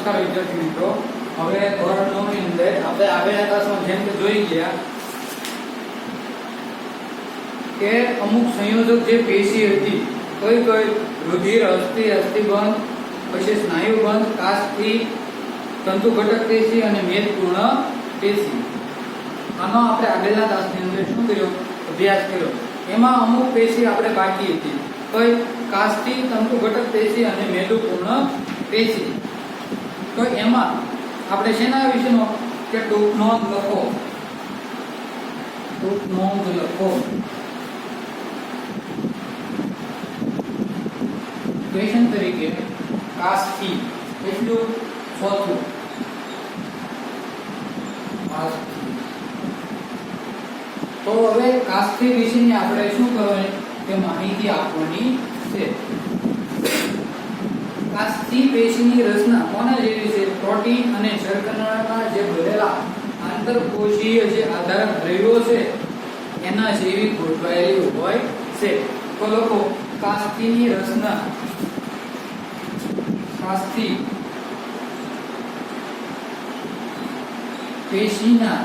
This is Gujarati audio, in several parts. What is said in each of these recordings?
નમસ્કાર વિદ્યાર્થી મિત્રો, હવે ધોરણ 9 ની અંદર આપણે આગળના ક્લાસમાં જેમ કે જોઈ ગયા કે અમુક સંયોજક જે પેશી હતી, કઈ રુધિર, અસ્થિ, અસ્થિબંધ, પછી સ્નાયુબંધ, કાસ્થી, તંતુ ઘટક પેશી અને મેદપૂર્ણ પેશી. આનો આપણે આગળના ક્લાસની અંદર શું કર્યો? અભ્યાસ કર્યો. એમાં અમુક પેશી આપણે બાકી હતી, કઈ? કાસ્થી, તંતુ ઘટક પેશી અને મેદપૂર્ણ પેશી. તો એમાં આપણે શેના વિશેનો કે ટૂંક નોંધ લખો, ટૂંક નોંધ લખો. ક્વેશ્ચન તરીકે કાસ્થી એટલું ચોથું કાસ્થી. તો હવે કાસ્થી વિશેની આપણે શું કરવાની કે માહિતી આપવાની છે. કાસ્થી પેશીની રચના કોના જેવી છે? પ્રોટીન અને શર્કરાના જે ભરેલા આંતરકોશીય જે આધારક દ્રવ્યો છે એના જેવી ગોઠવાયેલી હોય છે. તો લોકો કાસ્થીની રચના, કાસ્થી પેશીના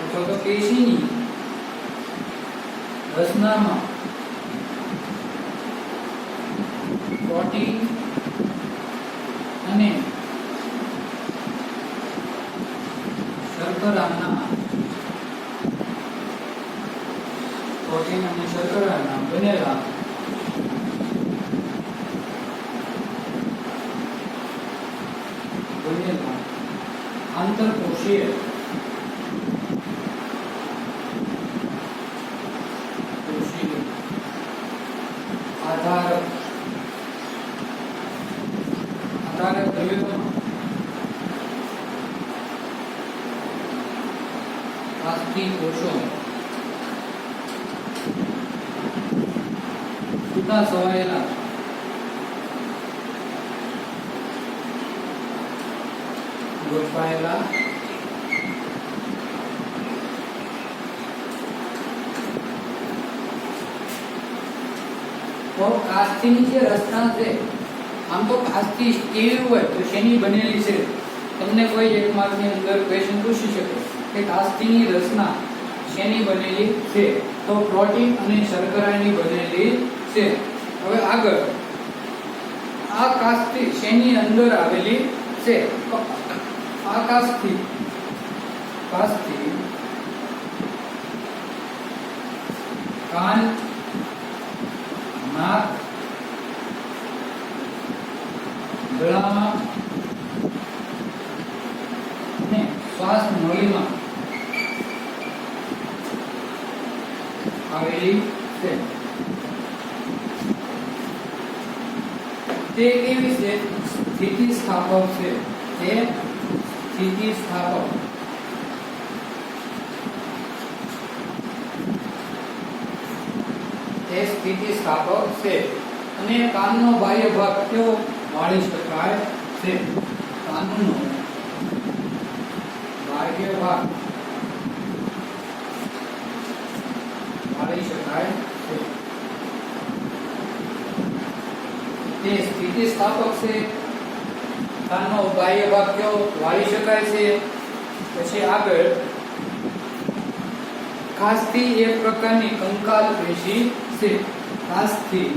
અથવા તો પેશીની રચનામાં પ્રોટીન અને શર્કરાના બનેલા આંતરકોશીય આધારક દ્રવ્યોમાં કાસ્થી કોષો છૂટા છવાયેલા ગોઠવાયેલા તો કાસ્થીની જે રચના છે, આમ તો કાસ્થી કેવી હોય તો શેની બનેલી છે? તમને કોઈ એક માર્કની અંદર ક્વેશ્ચન પૂછી શકે કે કાસ્થીની રચના શેની બનેલી છે? તો પ્રોટીન અને શર્કરાની બનેલી છે. હવે આગળ આ કાસ્થી શેની અંદર આવેલી છે? આ કાસ્થી કાન, નાક, ગળામાં અને શ્વાસ નળીમાં આવેલી છે. તે કેવી છે? સ્થિતિસ્થાપક છે. તે સ્થિતિસ્થાપક છે. અને કાનનો બાહ્ય ભાગ કેવો? વાળી શકાય છે. કાનનો બાહ્ય ભાગ વાળી શકાય છે. તે સ્થિતિસ્થાપક છે. કાનનો બાહ્ય ભાગ કેવો? વાળી શકાય છે. પછી આગળ કાસ્થી એક પ્રકારની કંકાલ પેશી છે. કાસ્થી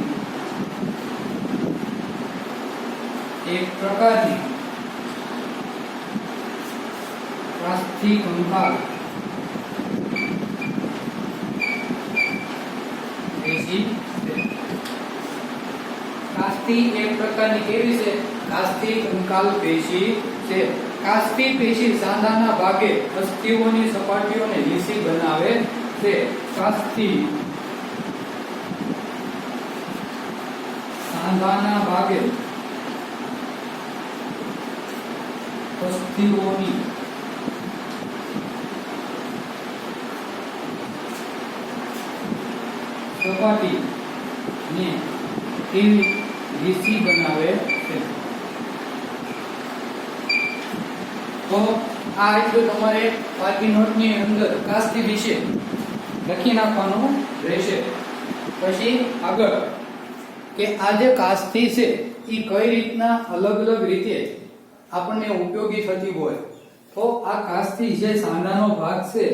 એક પ્રકારની કાસ્થી કંકાલ પેશી છે. કાસ્થી એક પ્રકારની કેવી છે? કાસ્થી કંકાલ પેશી છે. કાસ્થી પેશી સાંધાના ભાગે અસ્થિઓની સપાટીઓને લીસી બનાવે છે. કાસ્થી સાંધાના ભાગે અસ્થિઓની સપાટીને કેવી લીસી બનાવે છે. તો આ એટલું તમારે પાકી નોટની અંદર કાસ્થી વિશે લખી નાખવાનું રહેશે. પછી આગળ કે આ જે કાસ્થી છે એ કઈ રીતના અલગ અલગ રીતે આપણને ઉપયોગી થતી હોય, તો આ કાચથી જે સાંધાનો ભાગ છે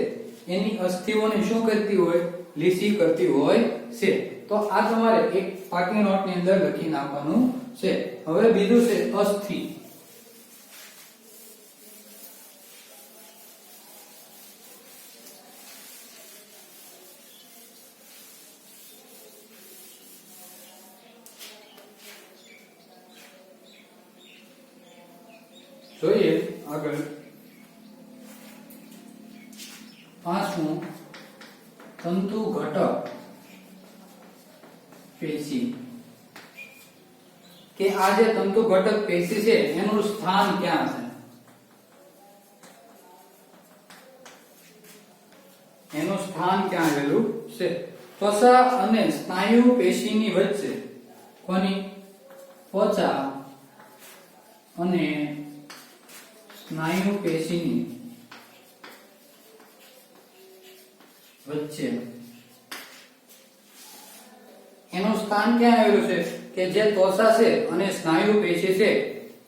એની અસ્થિઓને શું કરતી હોય, લીસી કરતી હોય છે. તો આ તમારે એક પાકી નોટની અંદર લખી નાખવાનું છે. હવે બીજું છે અસ્થિ. જોઈએ આગળ પાંચમું તંતુ ઘટક પેશી. કે આ જે તંતુ ઘટક પેશી છે એનું સ્થાન ક્યાં છે, એનું સ્થાન ક્યાં આવેલું છે. ત્વચા અને સ્નાયુ પેશીની વચ્ચે, કોની, ત્વચા અને સ્નાયુ પેશીની વચ્ચે એનું સ્થાન ક્યાં આવેલું છે, કે જે ત્વચા છે અને સ્નાયુ પેશી છે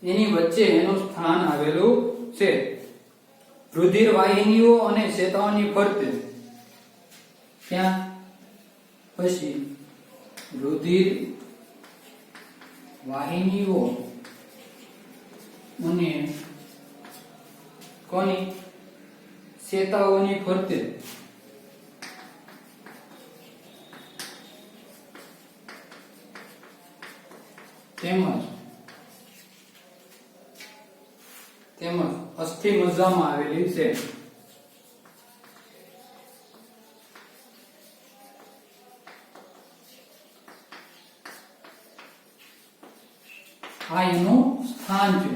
એની વચ્ચે એનું સ્થાન આવેલું છે. રુધિર વાહિનીઓ અને ચેતાઓની ફરતે, ક્યાં, પછી રુધિર વાહિનીઓ અને કોની, ચેતાઓની ફરતે તેમજ અસ્થિ મજ્જામાં આવેલી છે. આ એનું સ્થાન છે.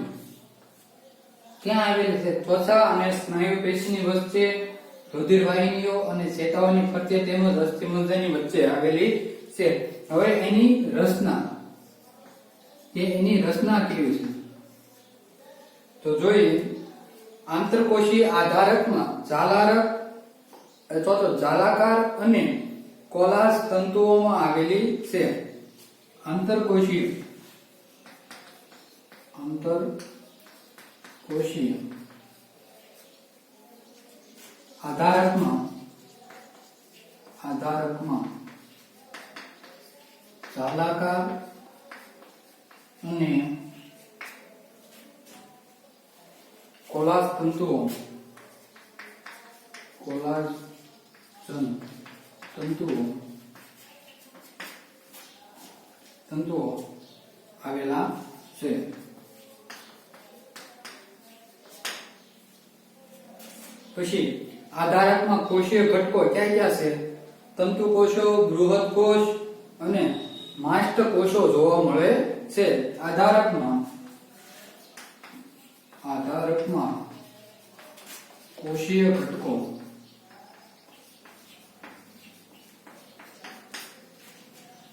ક્યાં આવેલું છે, ત્વચા અને સ્નાયુ પેશીની વચ્ચે, રુધિર વાહિનીઓ અને ચેતાઓની ફરતે તેમજ અસ્થિ મજ્જાની વચ્ચે આવેલી છે. હવે એની રચના, કે એની રચના કેવી છે તો જોઈએ. આંતરકોશી આધારકમાં જાલારક અથવા તો જાલાકાર અને કોલાજ તંતુઓમાં આવેલી છે. આંતરકોશીય આધારકમાં જાલાકાર અને કોલાજ તંતુઓ આવેલા છે. પછી આધારકમાં કોષીય ઘટકો ક્યાં ક્યાં છે, તંતુ કોષો, બૃહદ કોષ અને માસ્ટ કોષો જોવા મળે છે. આધારકમાં કોષીય ઘટકો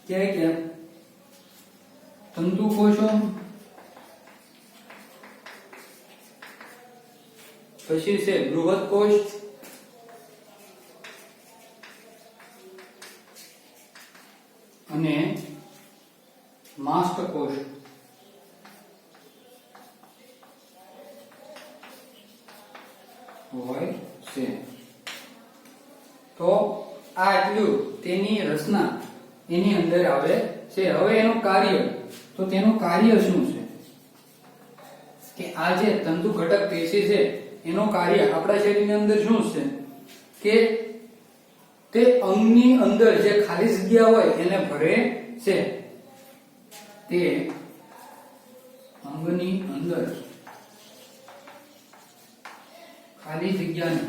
ક્યાં ક્યાં, તંતુ કોષો, પછી છે બૃહદ કોષ, અને માસ્ટ કોષ. હોય છે. તો આ એટલું તેની રચના એની અંદર આવે છે. હવે એનું કાર્ય, તો તેનું કાર્ય શું છે, કે આ જે તંતુ ઘટક પેશી છે એનું કાર્ય આપણા શરીરની અંદર શું છે, કે તે અંગની અંદર જે ખાલી જગ્યા હોય એને ભરે છે. તે અંગની અંદર ખાલી જગ્યાને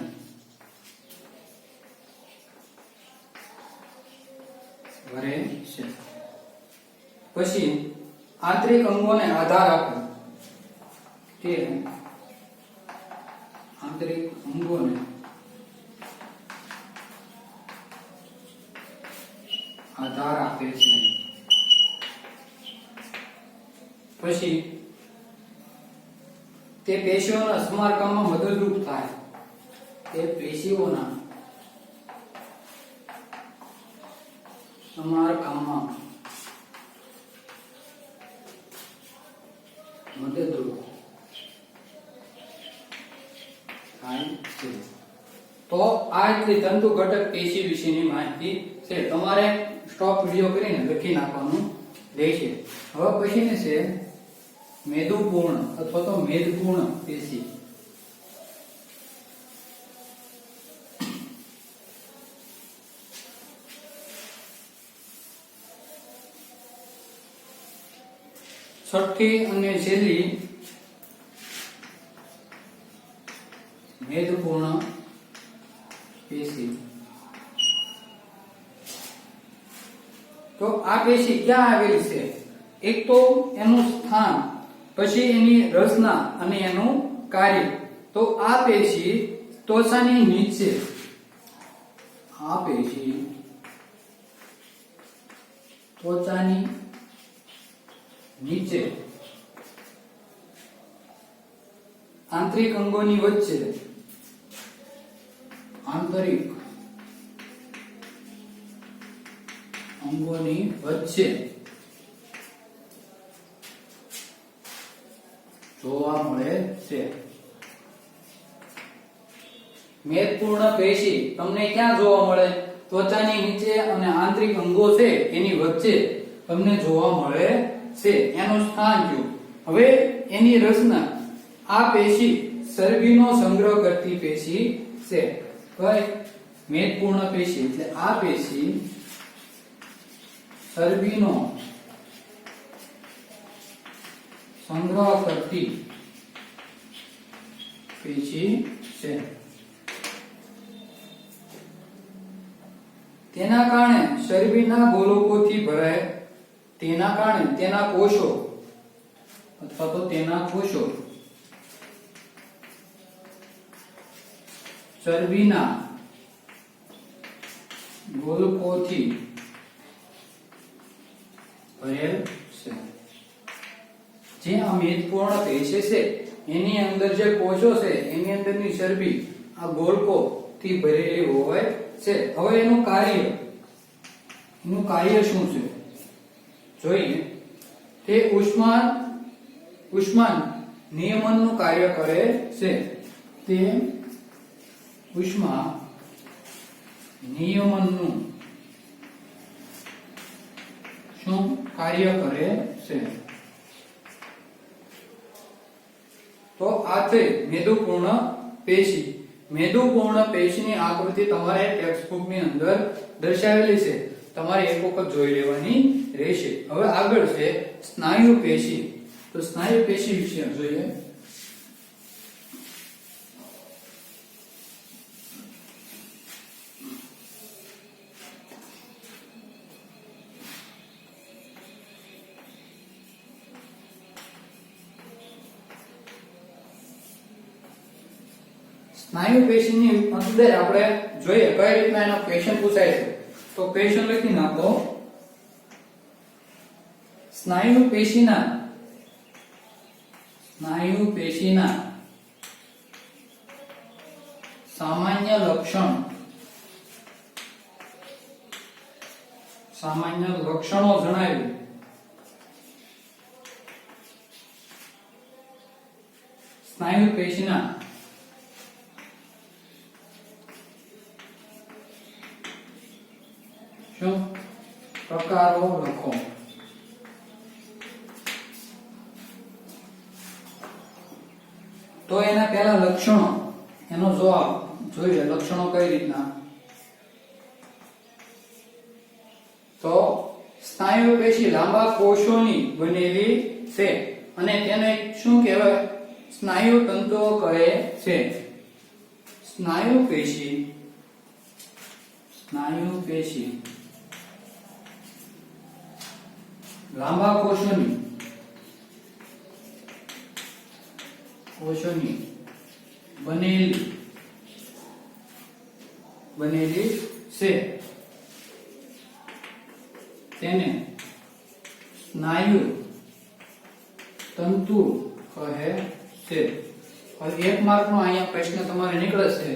ભરે છે. પછી આંતરિક અંગોને આધાર આપે, તે આંતરિક અંગોને આધાર આપે છે. પછી તે પેશીઓના સમારકામમાં મદદરૂપ થાય. તે પેશીઓના સમારકામમાં એટલી તંતુ ઘટક પેશી વિશેની માહિતી છે. તમારે સ્ટોપ વિડિયો કરીને લખી નાખવાનું રહેશે. હવે પછીને છે મેદપૂર્ણ અથવા તો મેદપૂર્ણ પેશી. છઠ્ઠી અને છેલ્લી મેદપૂર્ણ પેશી. તો આ પેશી ક્યાં આવેલી છે? એક તો એનું સ્થાન, પછી એની રચના અને એનું કાર્ય. તો આ પેશી ત્વચાની નીચે, આ પેશી ત્વચાની નીચે આંતરિક અંગોની વચ્ચે, આંતરિક અંગોની વચ્ચે જોવા મળે છે. મેદપૂર્ણ પેશી તમને ક્યાં જોવા મળે? ત્વચાની નીચે અને આંતરિક અંગો છે એની વચ્ચે તમને જોવા મળે છે. એનું સ્થાન કયું? હવે એની રચના, આ પેશી ચરબીનો સંગ્રહ કરતી પેશી છે. કઈ? મેદપૂર્ણ પેશી એટલે આ પેશી ચરબીનો સંગ્રહ કરતી પેશી છે. તેના કારણે ચરબીના ગોલકોથી ભરાય, તેના કારણે તેના કોષો અથવા તો તેના કોષો ચરબીના ગોલકોથી ભરેલ છે. જે આ મેદપૂર્ણ પેશી છે એની અંદર જે કોષો છે એની અંદરની ચરબી આ ગોલકો થી ભરેલી હોય છે. હવે એનું કાર્ય શું છે જોઈએ. તે ઉષ્માન નિયમનનું કાર્ય કરે છે. તે ઉષ્મા નિયમનનું શું કાર્ય કરે છે? તો આ છે મેદપૂર્ણ પેશી. મેદપૂર્ણ પેશીની આકૃતિ તમારે ટેક્સ્ટબુક ની અંદર દર્શાવેલી છે. તમારે એક વખત જોઈ લેવાની રહેશે. હવે આગળ છે સ્નાયુ પેશી. તો સ્નાયુ પેશી વિશે જોઈએ. સ્નાયુ પેશીની અંદર આપણે જોઈએ કઈ રીતના એનો ક્વેશ્ચન પૂછાય છે. તો ક્વેશ્ચન લખી નાખો. સ્નાયુ પેશીના સામાન્ય લક્ષણો જણાવ્યું. સ્નાયુ પેશીના શું પ્રકારો લખો. તો એના પહેલા લક્ષણો, એનો જવાબ જોઈએ. લક્ષણો કઈ રીતના? તો સ્નાયુ પેશી લાંબા કોષોની બનેલી છે અને તેને શું કહેવાય? સ્નાયુ તંતુઓ કહે છે. સ્નાયુ પેશી લાંબા કોષોની બનેલી છે. તેને સ્નાયુ તંતુ કહે છે. હવે એક માર્કનો અહીંયા પ્રશ્ન તમારે નીકળે છે,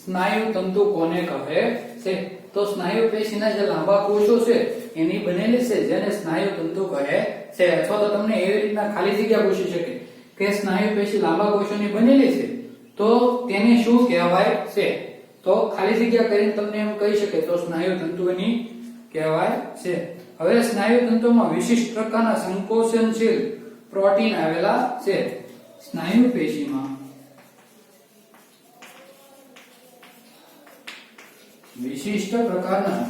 સ્નાયુ તંતુ કોને કહે છે? તો સ્નાયુ પેશીના જે લાંબા કોષો છે એની બનેલી છે જેને સ્નાયુ તંતુ કહે છે. અથવા તો તમને એવી રીતના ખાલી જગ્યા પૂછી શકે કે સ્નાયુ પેશી લાંબા કોષોની બનેલી છે તો તેને શું કહેવાય છે? તો ખાલી જગ્યા કરીને તમને એમ કહી શકે તો સ્નાયુ તંતુની કહેવાય છે. હવે સ્નાયુ તંતુમાં વિશિષ્ટ પ્રકારના સંકોચનશીલ પ્રોટીન આવેલા છે. સ્નાયુ પેશીમાં વિશિષ્ટ પ્રકારના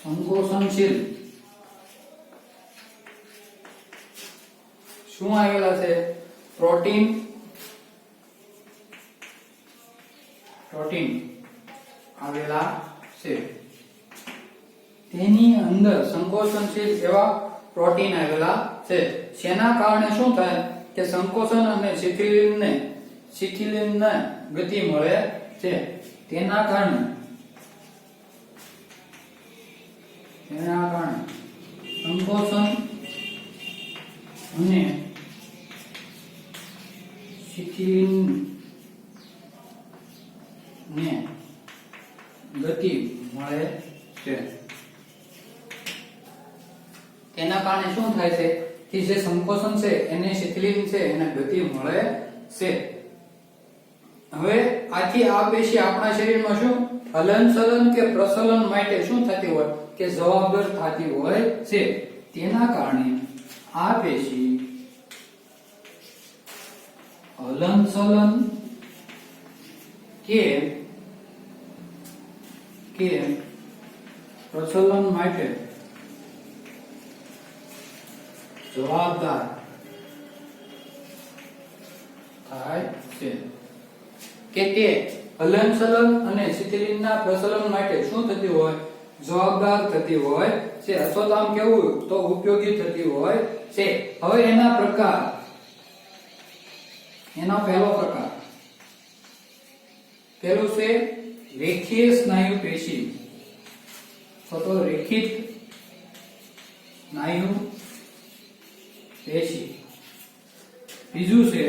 સંકોચનશીલ શું આવેલા છે? પ્રોટીન આવેલા છે. તેની અંદર સંકોચનશીલ એવા પ્રોટીન આવેલા છે. જેના કારણે શું થાય કે સંકોચન અને શિથિલીનને ગતિ મળે છે. તેના કારણે સંકોચન અને શિથિલીનને ગતિ મળે છે. તેના કારણે શું થાય છે કે જે સંકોચન છે એને શિથિલીન છે એને ગતિ મળે છે. હવે આથી આ પેશી આપણા શરીરમાં શું હલનચલન કે પ્રસલન માટે શું થતી હોય કે જવાબદાર થતી હોય છે. તેના કારણે આ પેશી હલનચલન કે પ્રચલન માટે જવાબદાર થાય છે. કે તે હલનચલન અને શિથિલીનના પ્રચલન માટે શું થતી હોય? જવાબદાર થતી હોય છે, અથવા તો આમ કેવું તો ઉપયોગી થતી હોય છે. હવે એના પ્રકાર, એનો પહેલો પ્રકાર પહેલું છે રેખીય સ્નાયુ પેશી, તો રેખિત સ્નાયુ પેશી. બીજું છે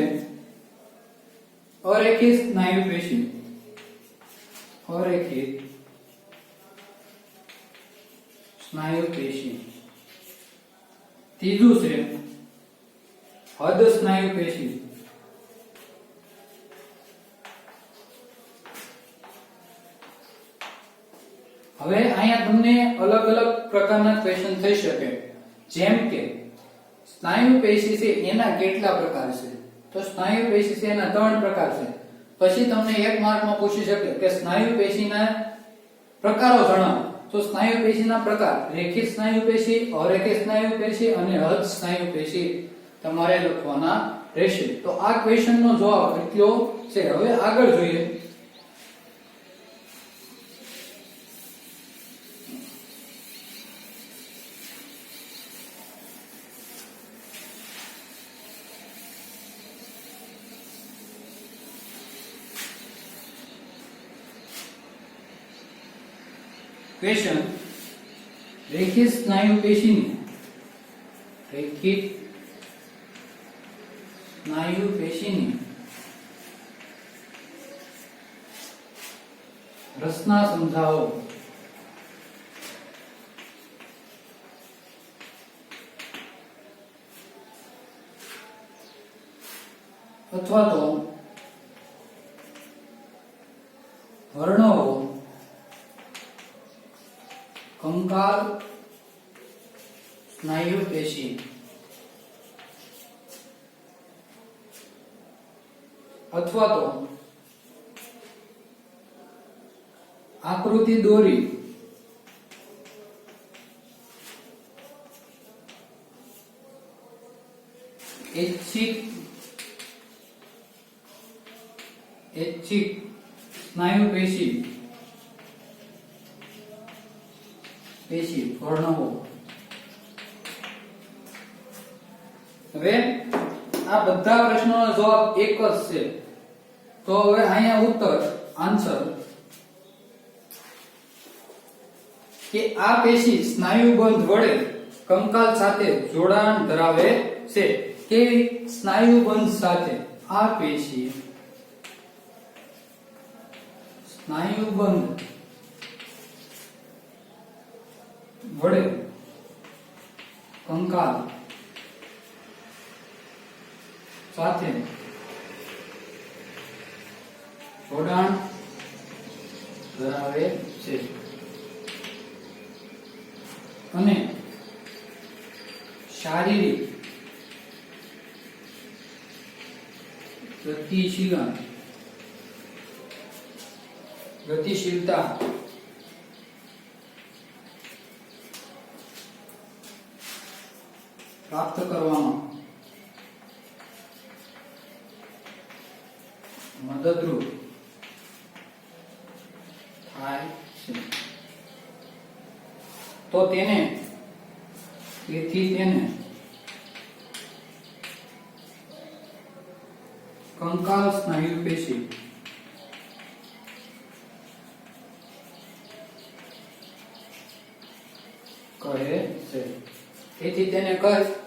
અરેખિત સ્નાયુ પેશી, અરેખિત સ્નાયુ પેશી. ત્રીજું છે હદ સ્નાયુ પેશી. હવે અહીંયા તમને અલગ અલગ પ્રકારના ક્વેશ્ચન થઈ શકે, જેમ કે સ્નાયુ પેશી છે એના કેટલા પ્રકાર છે? તો સ્નાયુ પેશી છે એના 3 પ્રકાર છે. પછી તમને 1 માર્કમાં પૂછી શકે કે સ્નાયુ પેશીના પ્રકારો જણાવો. તો સ્નાયુ પેશીના પ્રકાર રેખિત સ્નાયુ પેશી, અરેખિત સ્નાયુ પેશી અને હદ સ્નાયુ પેશી તમારે લખવાના રહેશે. તો આ ક્વેશ્ચનનો જવાબ એટલો છે. હવે આગળ જોઈએ. ક્વેશ્ચન રેખિત સ્નાયુ પેશીની રચના સમજાવો. અથવા તો વર્ણવો કંકાલ સ્નાયુ પેશી. અથવા તો આકૃતિ દોરી ઐચ્છિક સ્નાયુ પેશી વર્ણવો. હવે આ બધા પ્રશ્નોનો જવાબ એક જ છે. તો હવે અહીંયા ઉત્તર આન્સર કે આ પેશી સ્નાયુબંધ વડે કંકાલ સાથે જોડાણ ધરાવે છે. કેવી? સ્નાયુબંધ સાથે. આ પેશી સ્નાયુબંધ વડે કંકાલ સાથે જોડાણ ધરાવે છે અને શારીરિક ગતિશીલતા પ્રાપ્ત કરવામાં મદદરૂપ થાય છે તો તેથી તેને કંકાલ સ્નાયુ પેશી કહે છે. તેથી તેને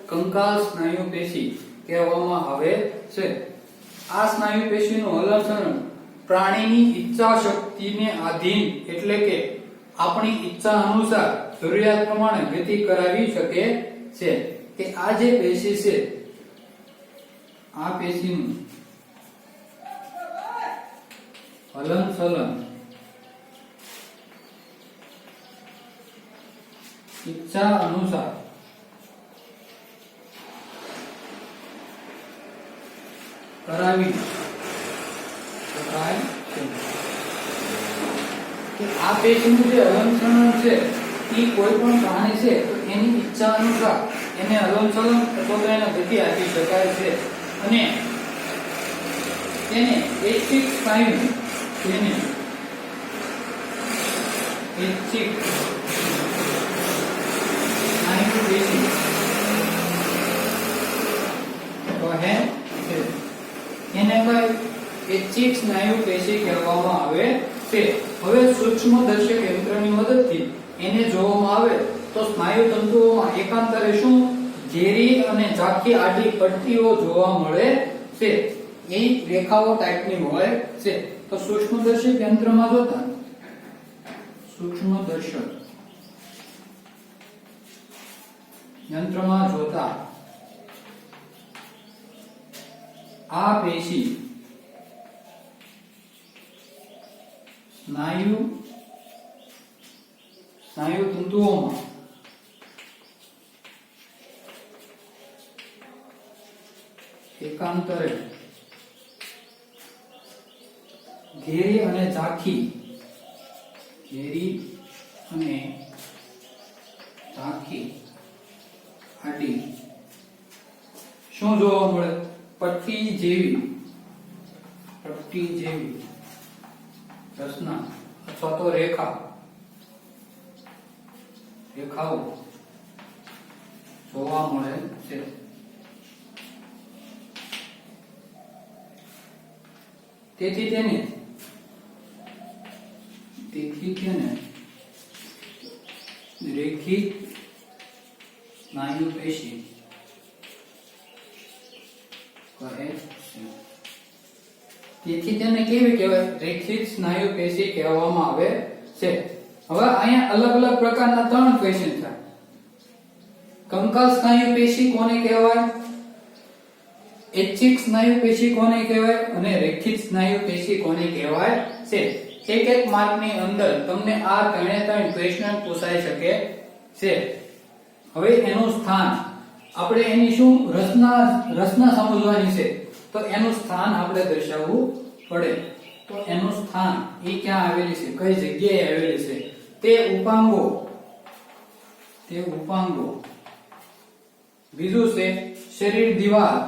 કંકાલ સ્નાયુ પેશી કહેવામાં આવે છે. આ સ્નાયુ પેશીનું હલનચલન પ્રાણીની ઈચ્છા શક્તિને આધીન એટલે કે આપણી ઈચ્છા અનુસાર જરૂરિયાત પ્રમાણે ગતિ કરાવી શકે છે. કે આ જે પેશી છે આ પેશીનું હલનચલન ઈચ્છા અનુસાર કરાવી શકાય છે. કે આ પેશીનું જે હલનચલન છે એ કોઈ પણ પ્રાણી છે તો એની ઈચ્છા અનુસાર એને હલનચલન અથવા તો એને ગતિ આપી શકાય છે અને તેને ઐચ્છિક સ્નાયુ પેશી કહે છે. એને ઐચ્છિક સ્નાયુ પેશી કહેવામાં આવે છે. હવે સૂક્ષ્મદર્શક યંત્રની મદદથી એને જોવામાં આવે તો સ્નાયુ તંતુઓમાં એકાંતરે શું ઘેરી અને ઝાંખી આડી પટ્ટીઓ જોવા મળે છે. એ રેખાઓ ટાઈપની હોય છે. તો સૂક્ષ્મદર્શક યંત્રમાં જોતા આ પેશી સ્નાયુ તંતુઓમાં એકાંતરે ઘેરી અને ઝાંખી આડી શું જોવા મળે પટ્ટી જેવી રચના અથવા તો રેખાઓ જોવા મળે છે. તેથી તેને રેખિત સ્નાયુ પેશી કહે છે. તેથી તેને કેવી કહેવાય રેખિત સ્નાયુ પેશી કહેવામાં આવે છે. હવે અહીંયા અલગ અલગ પ્રકારના 3 ક્વેશ્ચન છે. કંકાલ સ્નાયુ પેશી કોને કહેવાય, ઐચ્છિક સ્નાયુ પેશી કોને કહેવાય અને રેખિત સ્નાયુ પેશી કોને કહેવાય છે. એક માર્કની અંદર તમને આ 3 ક્વેશ્ચન પૂછાઈ શકે છે. હવે એનું સ્થાન આપણે એની શું રચના સમજવાની છે તો એનું સ્થાન આપણે દર્શાવવું પડે. તો એનું સ્થાન એ ક્યાં આવેલી છે, કઈ જગ્યાએ આવેલી છે તે ઉપાંગો. બીજું છે શરીર દિવાલ.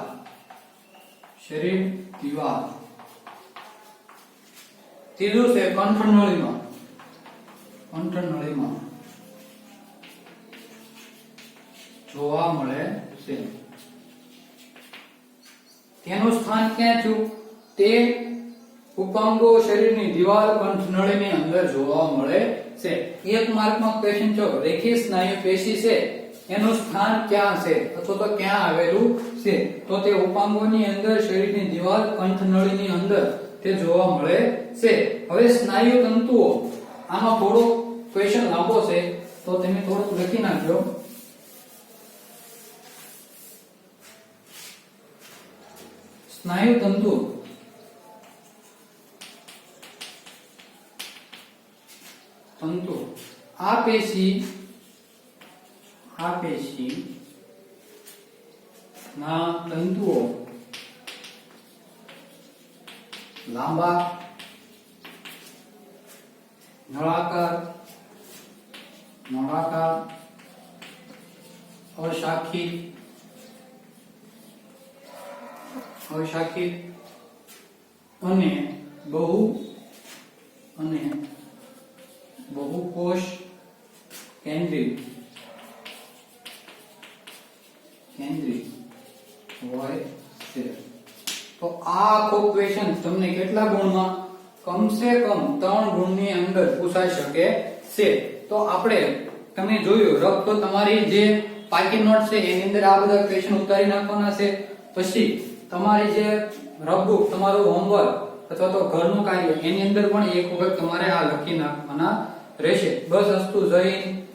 ત્રીજું છે કંઠનળીમાં જોવા મળે છે. તેનું સ્થાન ક્યાં થયું તે ઉપાંગો શરીરની દિવાલ કંઠનળીની અંદર જોવા મળે છે. એક માર્કમાં ક્વેશ્ચન જો રેખિત સ્નાયુ પેશી છે એનું સ્થાન ક્યાં છે અથવા તો ક્યાં આવેલું છે તો તે ઉપાંગોની અંદર શરીરની દિવાલ કંઠનળીની અંદર તે જોવા મળે છે. હવે સ્નાયુ તંતુઓ આનો થોડો ક્વેશ્ચન લાંબો છે તો તમે થોડુંક લખી નાખજો. સ્નાયુ તંતુ તંતુ આ પેશી ના તંતુઓ લાંબા, નળાકાર, અશાખિત અને બહુકોષ કેન્દ્રિત હોય છે. તો આ આખો ક્વેશ્ચન તમને કેટલા ગુણમાં? કમસે કમ 3 ગુણની અંદર પૂછાઈ શકે છે. તો આપણે તમે જોયું રફ તો તમારી જે પાકી નોટ છે એની અંદર આ બધા ક્વેશ્ચન ઉતારી નાખવાના છે. પછી તમારી જે રફ બુક તમારું હોમવર્ક અથવા તો ઘરનું કાર્ય એની અંદર પણ એક વખત તમારે આ લખી નાખવાના રહેશે. બસ અસ્તુ, જય હિન્દ.